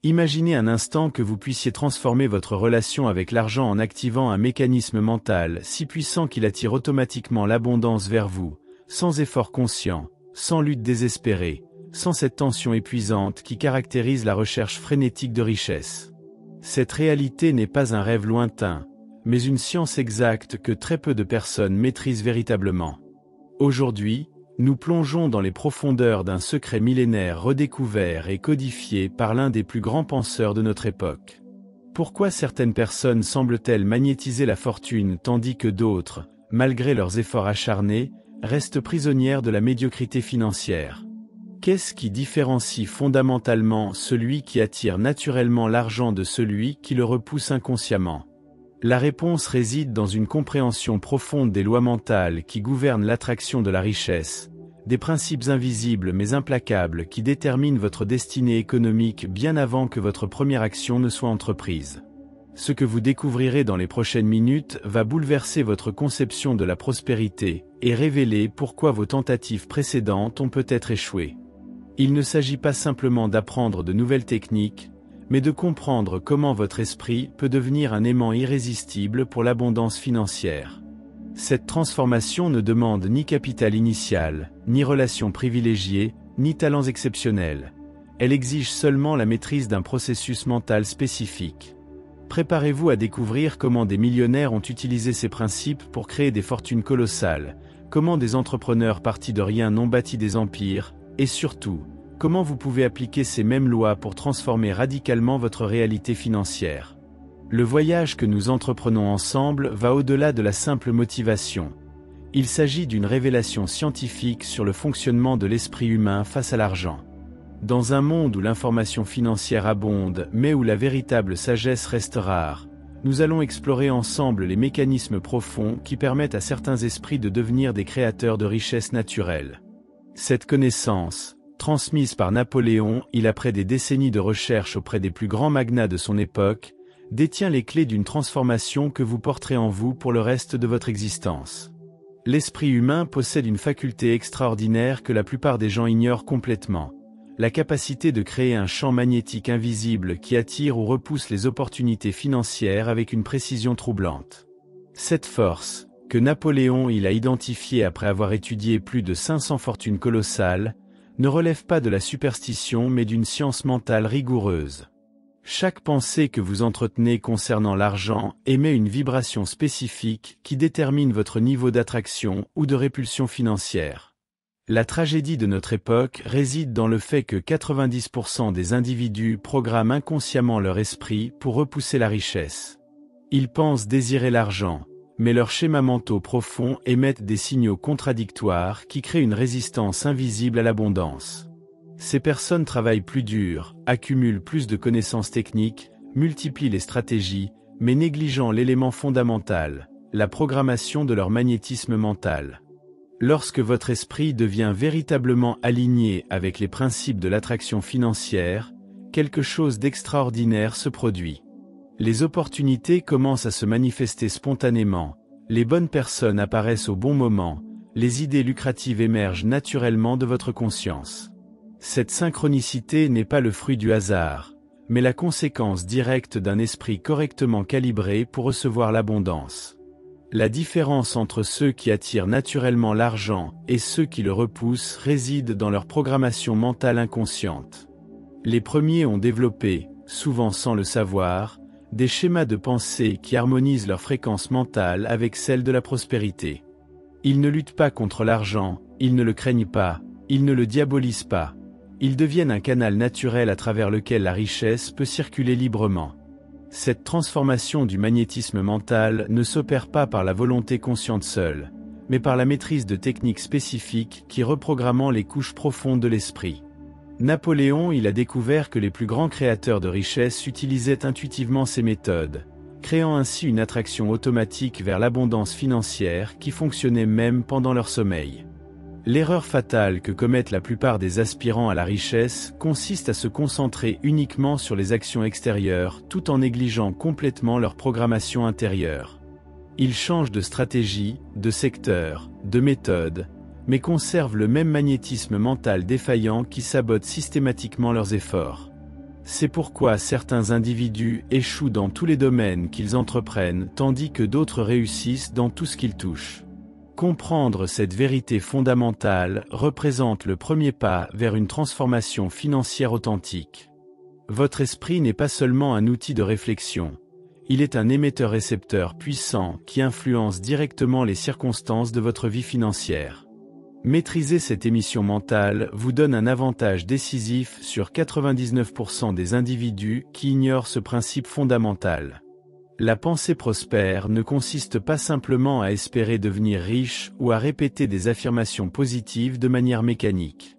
Imaginez un instant que vous puissiez transformer votre relation avec l'argent en activant un mécanisme mental si puissant qu'il attire automatiquement l'abondance vers vous, sans effort conscient, sans lutte désespérée, sans cette tension épuisante qui caractérise la recherche frénétique de richesse. Cette réalité n'est pas un rêve lointain, mais une science exacte que très peu de personnes maîtrisent véritablement. Aujourd'hui, nous plongeons dans les profondeurs d'un secret millénaire redécouvert et codifié par l'un des plus grands penseurs de notre époque. Pourquoi certaines personnes semblent-elles magnétiser la fortune tandis que d'autres, malgré leurs efforts acharnés, restent prisonnières de la médiocrité financière? Qu'est-ce qui différencie fondamentalement celui qui attire naturellement l'argent de celui qui le repousse inconsciemment? La réponse réside dans une compréhension profonde des lois mentales qui gouvernent l'attraction de la richesse, des principes invisibles mais implacables qui déterminent votre destinée économique bien avant que votre première action ne soit entreprise. Ce que vous découvrirez dans les prochaines minutes va bouleverser votre conception de la prospérité et révéler pourquoi vos tentatives précédentes ont peut-être échoué. Il ne s'agit pas simplement d'apprendre de nouvelles techniques, mais de comprendre comment votre esprit peut devenir un aimant irrésistible pour l'abondance financière. Cette transformation ne demande ni capital initial, ni relations privilégiées, ni talents exceptionnels. Elle exige seulement la maîtrise d'un processus mental spécifique. Préparez-vous à découvrir comment des millionnaires ont utilisé ces principes pour créer des fortunes colossales, comment des entrepreneurs partis de rien ont bâti des empires, et surtout, comment vous pouvez appliquer ces mêmes lois pour transformer radicalement votre réalité financière. Le voyage que nous entreprenons ensemble va au-delà de la simple motivation. Il s'agit d'une révélation scientifique sur le fonctionnement de l'esprit humain face à l'argent. Dans un monde où l'information financière abonde, mais où la véritable sagesse reste rare, nous allons explorer ensemble les mécanismes profonds qui permettent à certains esprits de devenir des créateurs de richesses naturelles. Cette connaissance, transmise par Napoléon Hill après des décennies de recherche auprès des plus grands magnats de son époque, détient les clés d'une transformation que vous porterez en vous pour le reste de votre existence. L'esprit humain possède une faculté extraordinaire que la plupart des gens ignorent complètement. La capacité de créer un champ magnétique invisible qui attire ou repousse les opportunités financières avec une précision troublante. Cette force, que Napoléon Hill a identifiée après avoir étudié plus de 500 fortunes colossales, ne relève pas de la superstition mais d'une science mentale rigoureuse. Chaque pensée que vous entretenez concernant l'argent émet une vibration spécifique qui détermine votre niveau d'attraction ou de répulsion financière. La tragédie de notre époque réside dans le fait que 90% des individus programment inconsciemment leur esprit pour repousser la richesse. Ils pensent désirer l'argent, mais leurs schémas mentaux profonds émettent des signaux contradictoires qui créent une résistance invisible à l'abondance. Ces personnes travaillent plus dur, accumulent plus de connaissances techniques, multiplient les stratégies, mais négligeant l'élément fondamental, la programmation de leur magnétisme mental. Lorsque votre esprit devient véritablement aligné avec les principes de l'attraction financière, quelque chose d'extraordinaire se produit. Les opportunités commencent à se manifester spontanément, les bonnes personnes apparaissent au bon moment, les idées lucratives émergent naturellement de votre conscience. Cette synchronicité n'est pas le fruit du hasard, mais la conséquence directe d'un esprit correctement calibré pour recevoir l'abondance. La différence entre ceux qui attirent naturellement l'argent et ceux qui le repoussent réside dans leur programmation mentale inconsciente. Les premiers ont développé, souvent sans le savoir, des schémas de pensée qui harmonisent leur fréquence mentale avec celle de la prospérité. Ils ne luttent pas contre l'argent, ils ne le craignent pas, ils ne le diabolisent pas. Ils deviennent un canal naturel à travers lequel la richesse peut circuler librement. Cette transformation du magnétisme mental ne s'opère pas par la volonté consciente seule, mais par la maîtrise de techniques spécifiques qui reprogramment les couches profondes de l'esprit. Napoléon Hill a découvert que les plus grands créateurs de richesse utilisaient intuitivement ces méthodes, créant ainsi une attraction automatique vers l'abondance financière qui fonctionnait même pendant leur sommeil. L'erreur fatale que commettent la plupart des aspirants à la richesse consiste à se concentrer uniquement sur les actions extérieures tout en négligeant complètement leur programmation intérieure. Ils changent de stratégie, de secteur, de méthode, mais conservent le même magnétisme mental défaillant qui sabote systématiquement leurs efforts. C'est pourquoi certains individus échouent dans tous les domaines qu'ils entreprennent tandis que d'autres réussissent dans tout ce qu'ils touchent. Comprendre cette vérité fondamentale représente le premier pas vers une transformation financière authentique. Votre esprit n'est pas seulement un outil de réflexion, il est un émetteur-récepteur puissant qui influence directement les circonstances de votre vie financière. Maîtriser cette émission mentale vous donne un avantage décisif sur 99% des individus qui ignorent ce principe fondamental. La pensée prospère ne consiste pas simplement à espérer devenir riche ou à répéter des affirmations positives de manière mécanique.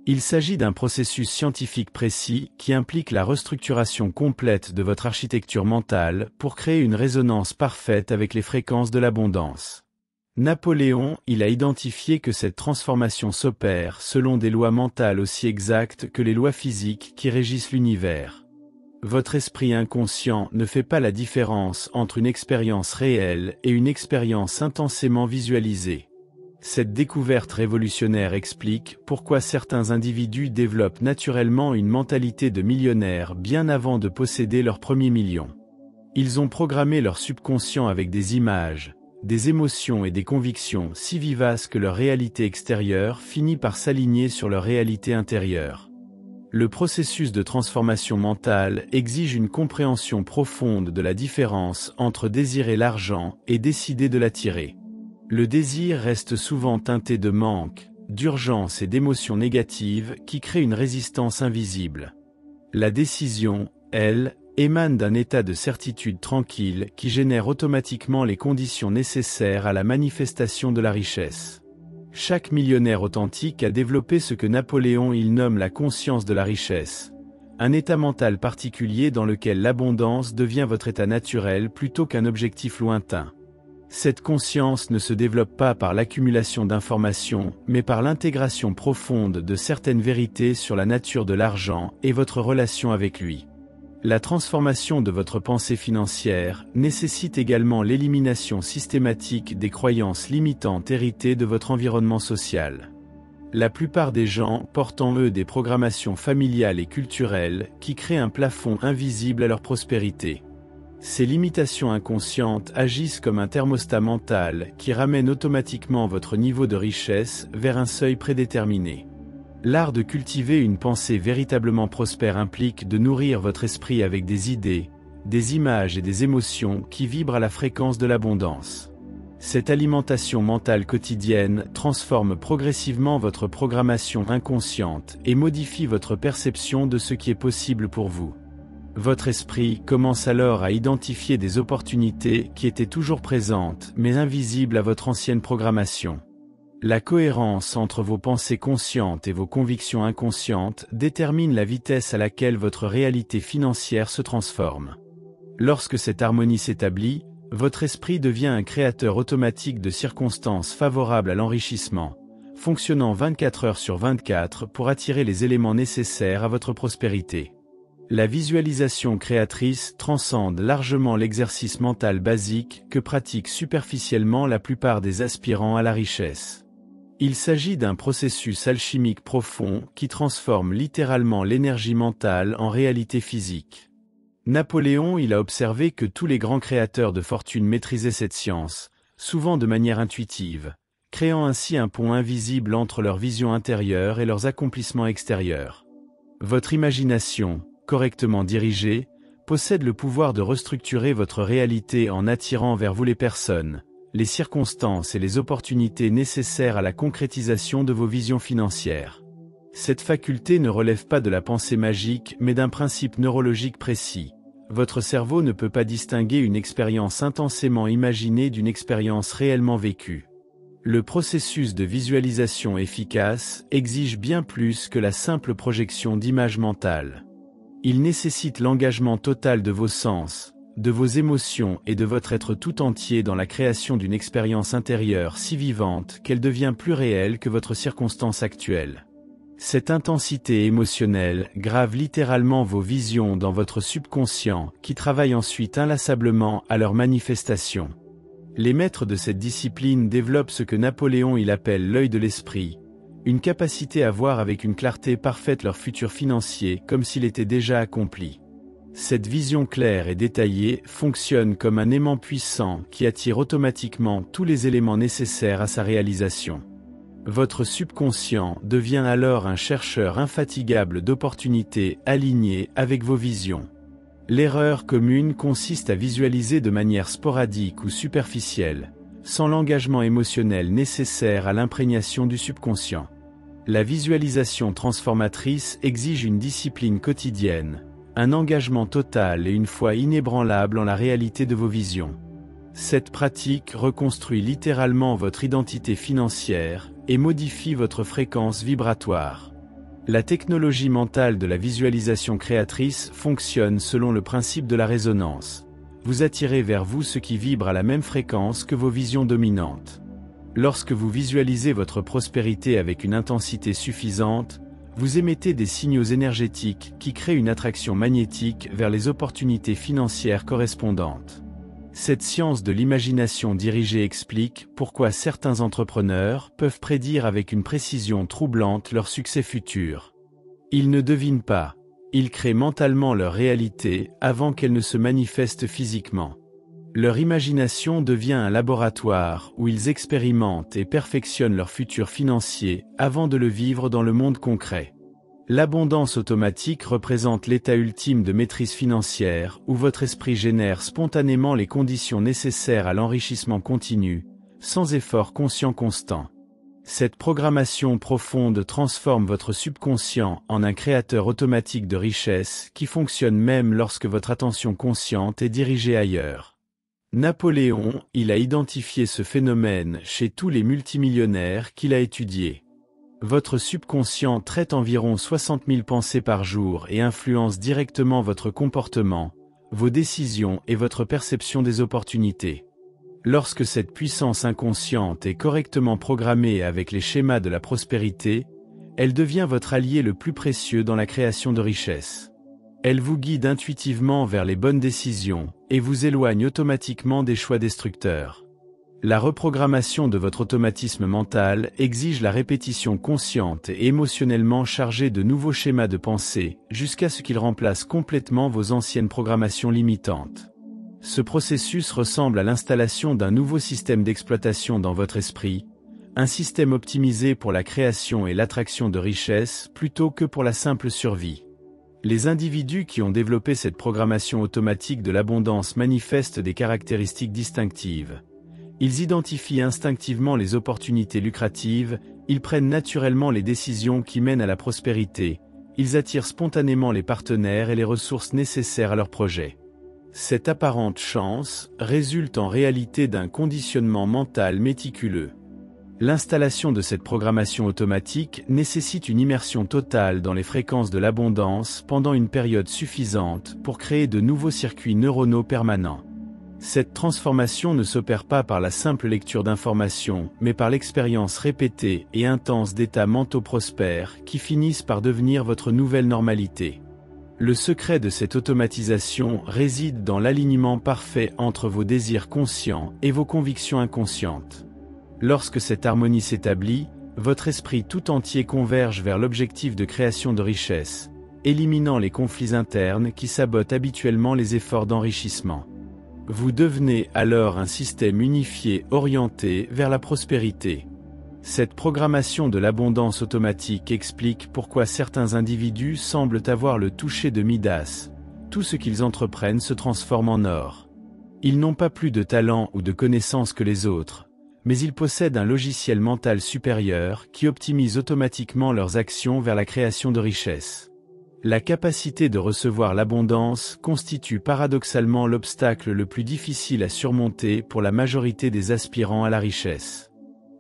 Il s'agit d'un processus scientifique précis qui implique la restructuration complète de votre architecture mentale pour créer une résonance parfaite avec les fréquences de l'abondance. Napoléon, il a identifié que cette transformation s'opère selon des lois mentales aussi exactes que les lois physiques qui régissent l'univers. Votre esprit inconscient ne fait pas la différence entre une expérience réelle et une expérience intensément visualisée. Cette découverte révolutionnaire explique pourquoi certains individus développent naturellement une mentalité de millionnaire bien avant de posséder leur premier million. Ils ont programmé leur subconscient avec des images, des émotions et des convictions si vivaces que leur réalité extérieure finit par s'aligner sur leur réalité intérieure. Le processus de transformation mentale exige une compréhension profonde de la différence entre désirer l'argent et décider de l'attirer. Le désir reste souvent teinté de manque, d'urgence et d'émotions négatives qui créent une résistance invisible. La décision, elle, émane d'un état de certitude tranquille qui génère automatiquement les conditions nécessaires à la manifestation de la richesse. Chaque millionnaire authentique a développé ce que Napoléon nomme la conscience de la richesse, un état mental particulier dans lequel l'abondance devient votre état naturel plutôt qu'un objectif lointain. Cette conscience ne se développe pas par l'accumulation d'informations, mais par l'intégration profonde de certaines vérités sur la nature de l'argent et votre relation avec lui. La transformation de votre pensée financière nécessite également l'élimination systématique des croyances limitantes héritées de votre environnement social. La plupart des gens portent en eux des programmations familiales et culturelles qui créent un plafond invisible à leur prospérité. Ces limitations inconscientes agissent comme un thermostat mental qui ramène automatiquement votre niveau de richesse vers un seuil prédéterminé. L'art de cultiver une pensée véritablement prospère implique de nourrir votre esprit avec des idées, des images et des émotions qui vibrent à la fréquence de l'abondance. Cette alimentation mentale quotidienne transforme progressivement votre programmation inconsciente et modifie votre perception de ce qui est possible pour vous. Votre esprit commence alors à identifier des opportunités qui étaient toujours présentes mais invisibles à votre ancienne programmation. La cohérence entre vos pensées conscientes et vos convictions inconscientes détermine la vitesse à laquelle votre réalité financière se transforme. Lorsque cette harmonie s'établit, votre esprit devient un créateur automatique de circonstances favorables à l'enrichissement, fonctionnant 24 heures sur 24 pour attirer les éléments nécessaires à votre prospérité. La visualisation créatrice transcende largement l'exercice mental basique que pratiquent superficiellement la plupart des aspirants à la richesse. Il s'agit d'un processus alchimique profond qui transforme littéralement l'énergie mentale en réalité physique. Napoléon a observé que tous les grands créateurs de fortune maîtrisaient cette science, souvent de manière intuitive, créant ainsi un pont invisible entre leur vision intérieure et leurs accomplissements extérieurs. Votre imagination, correctement dirigée, possède le pouvoir de restructurer votre réalité en attirant vers vous les personnes, les circonstances et les opportunités nécessaires à la concrétisation de vos visions financières. Cette faculté ne relève pas de la pensée magique mais d'un principe neurologique précis. Votre cerveau ne peut pas distinguer une expérience intensément imaginée d'une expérience réellement vécue. Le processus de visualisation efficace exige bien plus que la simple projection d'images mentales. Il nécessite l'engagement total de vos sens, de vos émotions et de votre être tout entier dans la création d'une expérience intérieure si vivante qu'elle devient plus réelle que votre circonstance actuelle. Cette intensité émotionnelle grave littéralement vos visions dans votre subconscient qui travaille ensuite inlassablement à leur manifestation. Les maîtres de cette discipline développent ce que Napoléon appelle l'œil de l'esprit, une capacité à voir avec une clarté parfaite leur futur financier comme s'il était déjà accompli. Cette vision claire et détaillée fonctionne comme un aimant puissant qui attire automatiquement tous les éléments nécessaires à sa réalisation. Votre subconscient devient alors un chercheur infatigable d'opportunités alignées avec vos visions. L'erreur commune consiste à visualiser de manière sporadique ou superficielle, sans l'engagement émotionnel nécessaire à l'imprégnation du subconscient. La visualisation transformatrice exige une discipline quotidienne, un engagement total et une foi inébranlable en la réalité de vos visions. Cette pratique reconstruit littéralement votre identité financière et modifie votre fréquence vibratoire. La technologie mentale de la visualisation créatrice fonctionne selon le principe de la résonance. Vous attirez vers vous ce qui vibre à la même fréquence que vos visions dominantes. Lorsque vous visualisez votre prospérité avec une intensité suffisante, vous émettez des signaux énergétiques qui créent une attraction magnétique vers les opportunités financières correspondantes. Cette science de l'imagination dirigée explique pourquoi certains entrepreneurs peuvent prédire avec une précision troublante leur succès futur. Ils ne devinent pas, ils créent mentalement leur réalité avant qu'elle ne se manifeste physiquement. Leur imagination devient un laboratoire où ils expérimentent et perfectionnent leur futur financier avant de le vivre dans le monde concret. L'abondance automatique représente l'état ultime de maîtrise financière où votre esprit génère spontanément les conditions nécessaires à l'enrichissement continu, sans effort conscient constant. Cette programmation profonde transforme votre subconscient en un créateur automatique de richesse qui fonctionne même lorsque votre attention consciente est dirigée ailleurs. Napoléon, il a identifié ce phénomène chez tous les multimillionnaires qu'il a étudiés. Votre subconscient traite environ 60 000 pensées par jour et influence directement votre comportement, vos décisions et votre perception des opportunités. Lorsque cette puissance inconsciente est correctement programmée avec les schémas de la prospérité, elle devient votre allié le plus précieux dans la création de richesses. Elle vous guide intuitivement vers les bonnes décisions et vous éloigne automatiquement des choix destructeurs. La reprogrammation de votre automatisme mental exige la répétition consciente et émotionnellement chargée de nouveaux schémas de pensée, jusqu'à ce qu'ils remplacent complètement vos anciennes programmations limitantes. Ce processus ressemble à l'installation d'un nouveau système d'exploitation dans votre esprit, un système optimisé pour la création et l'attraction de richesses plutôt que pour la simple survie. Les individus qui ont développé cette programmation automatique de l'abondance manifestent des caractéristiques distinctives. Ils identifient instinctivement les opportunités lucratives, ils prennent naturellement les décisions qui mènent à la prospérité, ils attirent spontanément les partenaires et les ressources nécessaires à leurs projets. Cette apparente chance résulte en réalité d'un conditionnement mental méticuleux. L'installation de cette programmation automatique nécessite une immersion totale dans les fréquences de l'abondance pendant une période suffisante pour créer de nouveaux circuits neuronaux permanents. Cette transformation ne s'opère pas par la simple lecture d'informations, mais par l'expérience répétée et intense d'états mentaux prospères qui finissent par devenir votre nouvelle normalité. Le secret de cette automatisation réside dans l'alignement parfait entre vos désirs conscients et vos convictions inconscientes. Lorsque cette harmonie s'établit, votre esprit tout entier converge vers l'objectif de création de richesse, éliminant les conflits internes qui sabotent habituellement les efforts d'enrichissement. Vous devenez alors un système unifié orienté vers la prospérité. Cette programmation de l'abondance automatique explique pourquoi certains individus semblent avoir le toucher de Midas. Tout ce qu'ils entreprennent se transforme en or. Ils n'ont pas plus de talent ou de connaissances que les autres, mais ils possèdent un logiciel mental supérieur qui optimise automatiquement leurs actions vers la création de richesses. La capacité de recevoir l'abondance constitue paradoxalement l'obstacle le plus difficile à surmonter pour la majorité des aspirants à la richesse.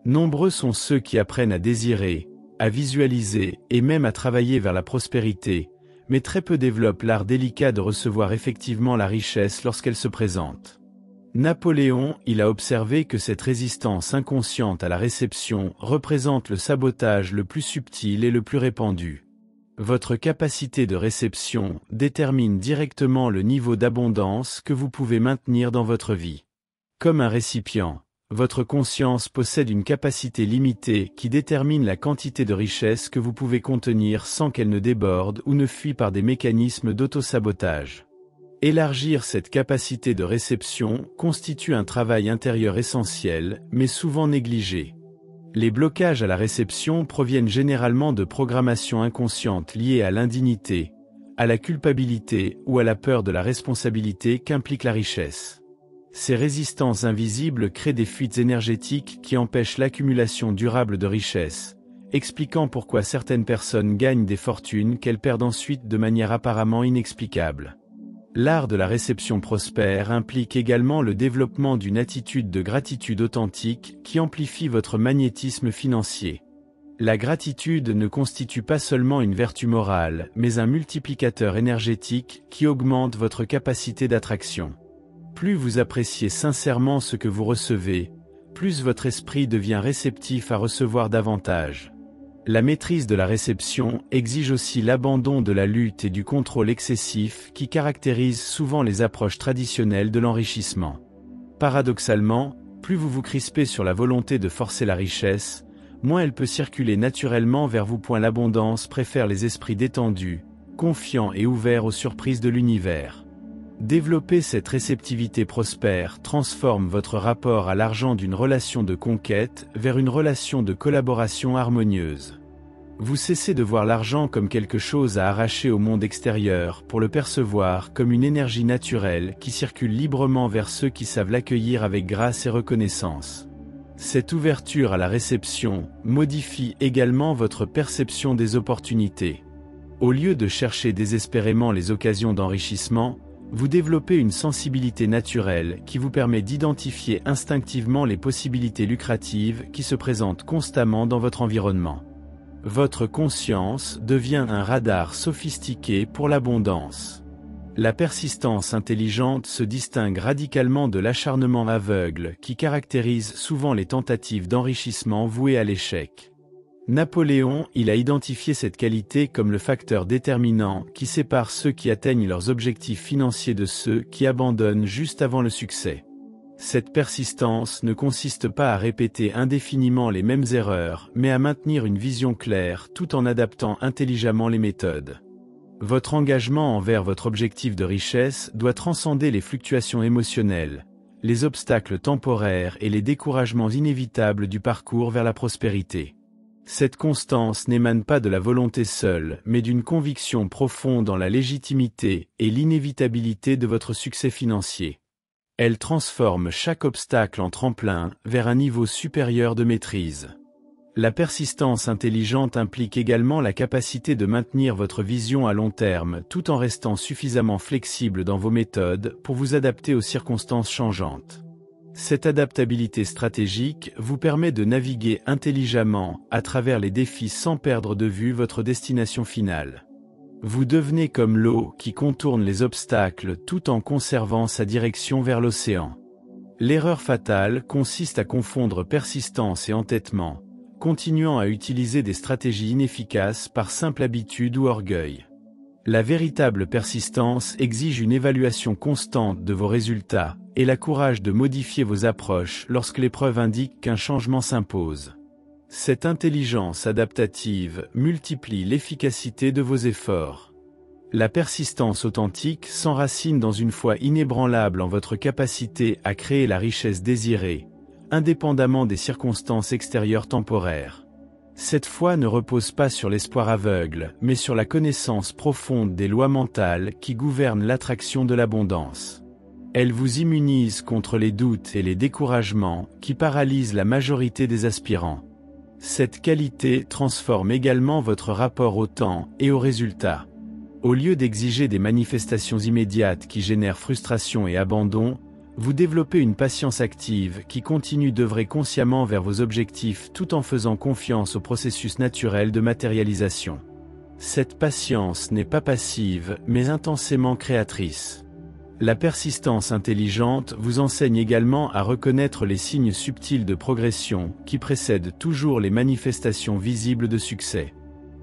Nombreux sont ceux qui apprennent à désirer, à visualiser et même à travailler vers la prospérité, mais très peu développent l'art délicat de recevoir effectivement la richesse lorsqu'elle se présente. Napoléon, il a observé que cette résistance inconsciente à la réception représente le sabotage le plus subtil et le plus répandu. Votre capacité de réception détermine directement le niveau d'abondance que vous pouvez maintenir dans votre vie. Comme un récipient, Votre conscience possède une capacité limitée qui détermine la quantité de richesse que vous pouvez contenir sans qu'elle ne déborde ou ne fuit par des mécanismes d'auto-sabotage. Élargir cette capacité de réception constitue un travail intérieur essentiel, mais souvent négligé. Les blocages à la réception proviennent généralement de programmations inconscientes liées à l'indignité, à la culpabilité ou à la peur de la responsabilité qu'implique la richesse. Ces résistances invisibles créent des fuites énergétiques qui empêchent l'accumulation durable de richesses, expliquant pourquoi certaines personnes gagnent des fortunes qu'elles perdent ensuite de manière apparemment inexplicable. L'art de la réception prospère implique également le développement d'une attitude de gratitude authentique qui amplifie votre magnétisme financier. La gratitude ne constitue pas seulement une vertu morale, mais un multiplicateur énergétique qui augmente votre capacité d'attraction. Plus vous appréciez sincèrement ce que vous recevez, plus votre esprit devient réceptif à recevoir davantage. La maîtrise de la réception exige aussi l'abandon de la lutte et du contrôle excessif qui caractérise souvent les approches traditionnelles de l'enrichissement. Paradoxalement, plus vous vous crispez sur la volonté de forcer la richesse, moins elle peut circuler naturellement vers vous. L'abondance préfère les esprits détendus, confiants et ouverts aux surprises de l'univers. Développer cette réceptivité prospère transforme votre rapport à l'argent d'une relation de conquête vers une relation de collaboration harmonieuse. Vous cessez de voir l'argent comme quelque chose à arracher au monde extérieur pour le percevoir comme une énergie naturelle qui circule librement vers ceux qui savent l'accueillir avec grâce et reconnaissance. Cette ouverture à la réception modifie également votre perception des opportunités. Au lieu de chercher désespérément les occasions d'enrichissement, vous développez une sensibilité naturelle qui vous permet d'identifier instinctivement les possibilités lucratives qui se présentent constamment dans votre environnement. Votre conscience devient un radar sophistiqué pour l'abondance. La persistance intelligente se distingue radicalement de l'acharnement aveugle qui caractérise souvent les tentatives d'enrichissement vouées à l'échec. Napoléon a identifié cette qualité comme le facteur déterminant qui sépare ceux qui atteignent leurs objectifs financiers de ceux qui abandonnent juste avant le succès. Cette persistance ne consiste pas à répéter indéfiniment les mêmes erreurs, mais à maintenir une vision claire tout en adaptant intelligemment les méthodes. Votre engagement envers votre objectif de richesse doit transcender les fluctuations émotionnelles, les obstacles temporaires et les découragements inévitables du parcours vers la prospérité. Cette constance n'émane pas de la volonté seule, mais d'une conviction profonde dans la légitimité et l'inévitabilité de votre succès financier. Elle transforme chaque obstacle en tremplin vers un niveau supérieur de maîtrise. La persistance intelligente implique également la capacité de maintenir votre vision à long terme tout en restant suffisamment flexible dans vos méthodes pour vous adapter aux circonstances changeantes. Cette adaptabilité stratégique vous permet de naviguer intelligemment à travers les défis sans perdre de vue votre destination finale. Vous devenez comme l'eau qui contourne les obstacles tout en conservant sa direction vers l'océan. L'erreur fatale consiste à confondre persistance et entêtement, continuant à utiliser des stratégies inefficaces par simple habitude ou orgueil. La véritable persistance exige une évaluation constante de vos résultats, et le courage de modifier vos approches lorsque les preuves indiquent qu'un changement s'impose. Cette intelligence adaptative multiplie l'efficacité de vos efforts. La persistance authentique s'enracine dans une foi inébranlable en votre capacité à créer la richesse désirée, indépendamment des circonstances extérieures temporaires. Cette foi ne repose pas sur l'espoir aveugle, mais sur la connaissance profonde des lois mentales qui gouvernent l'attraction de l'abondance. Elle vous immunise contre les doutes et les découragements qui paralysent la majorité des aspirants. Cette qualité transforme également votre rapport au temps et aux résultats. Au lieu d'exiger des manifestations immédiates qui génèrent frustration et abandon, vous développez une patience active qui continue d'œuvrer consciemment vers vos objectifs tout en faisant confiance au processus naturel de matérialisation. Cette patience n'est pas passive, mais intensément créatrice. La persistance intelligente vous enseigne également à reconnaître les signes subtils de progression qui précèdent toujours les manifestations visibles de succès.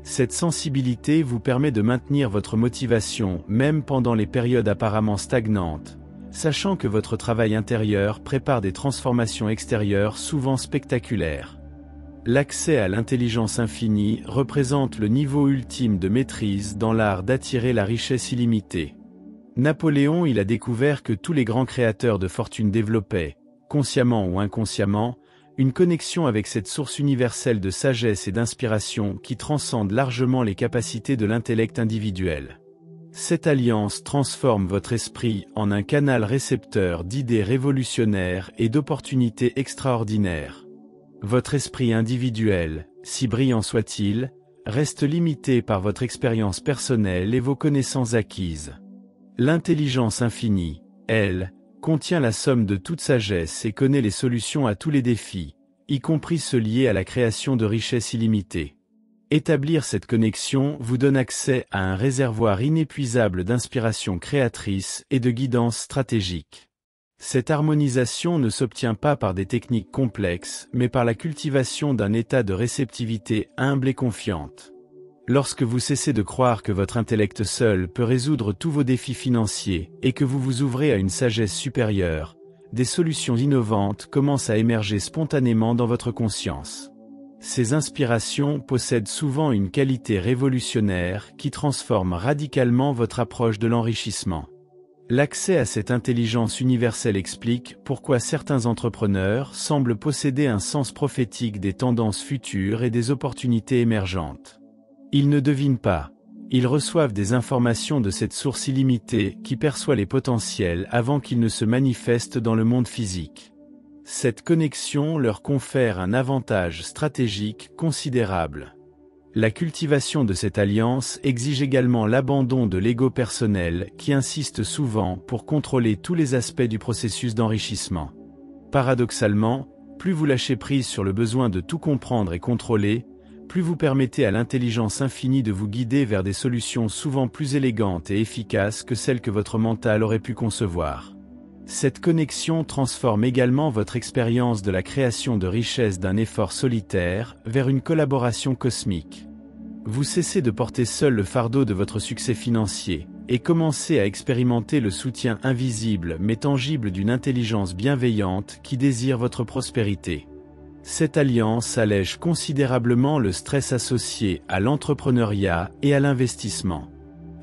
Cette sensibilité vous permet de maintenir votre motivation même pendant les périodes apparemment stagnantes, sachant que votre travail intérieur prépare des transformations extérieures souvent spectaculaires. L'accès à l'intelligence infinie représente le niveau ultime de maîtrise dans l'art d'attirer la richesse illimitée. Napoléon a découvert que tous les grands créateurs de fortune développaient, consciemment ou inconsciemment, une connexion avec cette source universelle de sagesse et d'inspiration qui transcende largement les capacités de l'intellect individuel. Cette alliance transforme votre esprit en un canal récepteur d'idées révolutionnaires et d'opportunités extraordinaires. Votre esprit individuel, si brillant soit-il, reste limité par votre expérience personnelle et vos connaissances acquises. L'intelligence infinie, elle, contient la somme de toute sagesse et connaît les solutions à tous les défis, y compris ceux liés à la création de richesses illimitées. Établir cette connexion vous donne accès à un réservoir inépuisable d'inspiration créatrice et de guidance stratégique. Cette harmonisation ne s'obtient pas par des techniques complexes, mais par la cultivation d'un état de réceptivité humble et confiante. Lorsque vous cessez de croire que votre intellect seul peut résoudre tous vos défis financiers et que vous vous ouvrez à une sagesse supérieure, des solutions innovantes commencent à émerger spontanément dans votre conscience. Ces inspirations possèdent souvent une qualité révolutionnaire qui transforme radicalement votre approche de l'enrichissement. L'accès à cette intelligence universelle explique pourquoi certains entrepreneurs semblent posséder un sens prophétique des tendances futures et des opportunités émergentes. Ils ne devinent pas, ils reçoivent des informations de cette source illimitée qui perçoit les potentiels avant qu'ils ne se manifestent dans le monde physique. Cette connexion leur confère un avantage stratégique considérable. La cultivation de cette alliance exige également l'abandon de l'ego personnel qui insiste souvent pour contrôler tous les aspects du processus d'enrichissement. Paradoxalement, plus vous lâchez prise sur le besoin de tout comprendre et contrôler, plus vous permettez à l'intelligence infinie de vous guider vers des solutions souvent plus élégantes et efficaces que celles que votre mental aurait pu concevoir. Cette connexion transforme également votre expérience de la création de richesses d'un effort solitaire vers une collaboration cosmique. Vous cessez de porter seul le fardeau de votre succès financier, et commencez à expérimenter le soutien invisible mais tangible d'une intelligence bienveillante qui désire votre prospérité. Cette alliance allège considérablement le stress associé à l'entrepreneuriat et à l'investissement.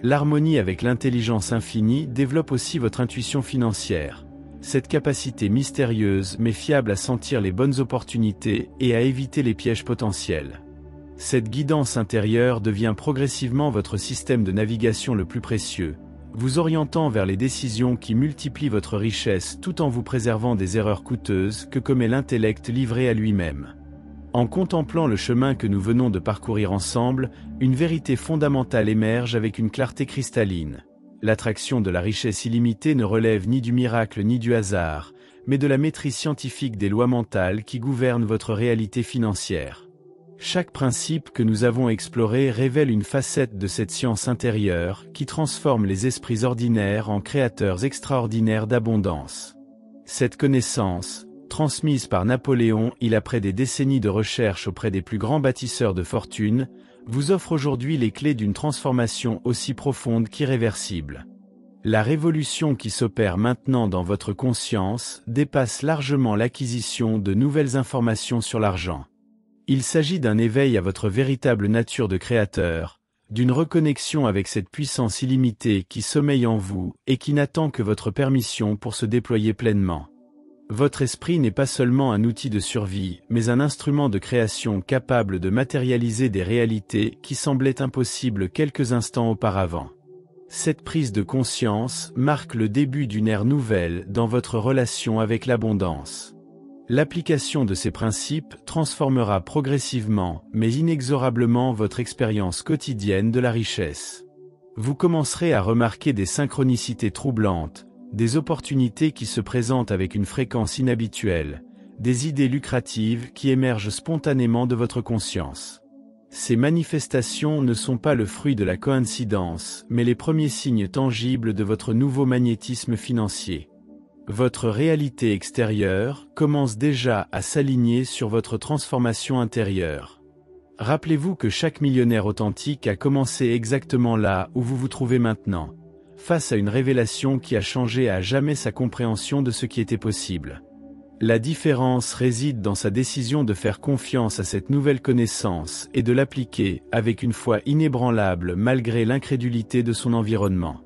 L'harmonie avec l'intelligence infinie développe aussi votre intuition financière, cette capacité mystérieuse mais fiable à sentir les bonnes opportunités et à éviter les pièges potentiels. Cette guidance intérieure devient progressivement votre système de navigation le plus précieux, vous orientant vers les décisions qui multiplient votre richesse tout en vous préservant des erreurs coûteuses que commet l'intellect livré à lui-même. En contemplant le chemin que nous venons de parcourir ensemble, une vérité fondamentale émerge avec une clarté cristalline. L'attraction de la richesse illimitée ne relève ni du miracle ni du hasard, mais de la maîtrise scientifique des lois mentales qui gouvernent votre réalité financière. Chaque principe que nous avons exploré révèle une facette de cette science intérieure qui transforme les esprits ordinaires en créateurs extraordinaires d'abondance. Cette connaissance, transmise par Napoléon après des décennies de recherche auprès des plus grands bâtisseurs de fortune, vous offre aujourd'hui les clés d'une transformation aussi profonde qu'irréversible. La révolution qui s'opère maintenant dans votre conscience dépasse largement l'acquisition de nouvelles informations sur l'argent. Il s'agit d'un éveil à votre véritable nature de créateur, d'une reconnexion avec cette puissance illimitée qui sommeille en vous et qui n'attend que votre permission pour se déployer pleinement. Votre esprit n'est pas seulement un outil de survie, mais un instrument de création capable de matérialiser des réalités qui semblaient impossibles quelques instants auparavant. Cette prise de conscience marque le début d'une ère nouvelle dans votre relation avec l'abondance. L'application de ces principes transformera progressivement, mais inexorablement votre expérience quotidienne de la richesse. Vous commencerez à remarquer des synchronicités troublantes, des opportunités qui se présentent avec une fréquence inhabituelle, des idées lucratives qui émergent spontanément de votre conscience. Ces manifestations ne sont pas le fruit de la coïncidence, mais les premiers signes tangibles de votre nouveau magnétisme financier. Votre réalité extérieure commence déjà à s'aligner sur votre transformation intérieure. Rappelez-vous que chaque millionnaire authentique a commencé exactement là où vous vous trouvez maintenant, face à une révélation qui a changé à jamais sa compréhension de ce qui était possible. La différence réside dans sa décision de faire confiance à cette nouvelle connaissance et de l'appliquer avec une foi inébranlable malgré l'incrédulité de son environnement.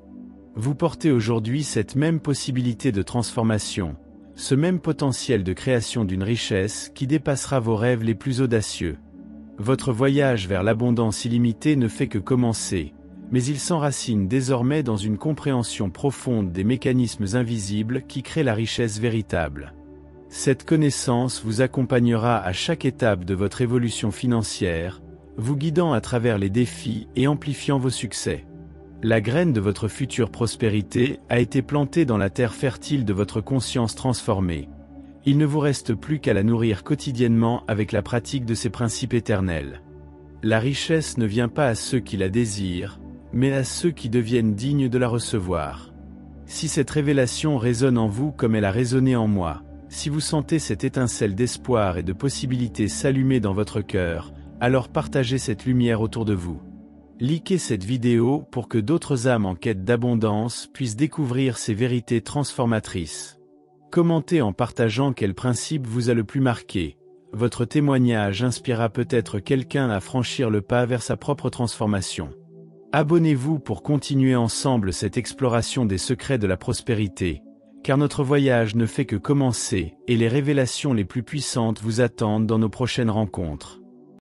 Vous portez aujourd'hui cette même possibilité de transformation, ce même potentiel de création d'une richesse qui dépassera vos rêves les plus audacieux. Votre voyage vers l'abondance illimitée ne fait que commencer, mais il s'enracine désormais dans une compréhension profonde des mécanismes invisibles qui créent la richesse véritable. Cette connaissance vous accompagnera à chaque étape de votre évolution financière, vous guidant à travers les défis et amplifiant vos succès. La graine de votre future prospérité a été plantée dans la terre fertile de votre conscience transformée. Il ne vous reste plus qu'à la nourrir quotidiennement avec la pratique de ces principes éternels. La richesse ne vient pas à ceux qui la désirent, mais à ceux qui deviennent dignes de la recevoir. Si cette révélation résonne en vous comme elle a résonné en moi, si vous sentez cette étincelle d'espoir et de possibilité s'allumer dans votre cœur, alors partagez cette lumière autour de vous. Likez cette vidéo pour que d'autres âmes en quête d'abondance puissent découvrir ces vérités transformatrices. Commentez en partageant quel principe vous a le plus marqué. Votre témoignage inspirera peut-être quelqu'un à franchir le pas vers sa propre transformation. Abonnez-vous pour continuer ensemble cette exploration des secrets de la prospérité, car notre voyage ne fait que commencer et les révélations les plus puissantes vous attendent dans nos prochaines rencontres.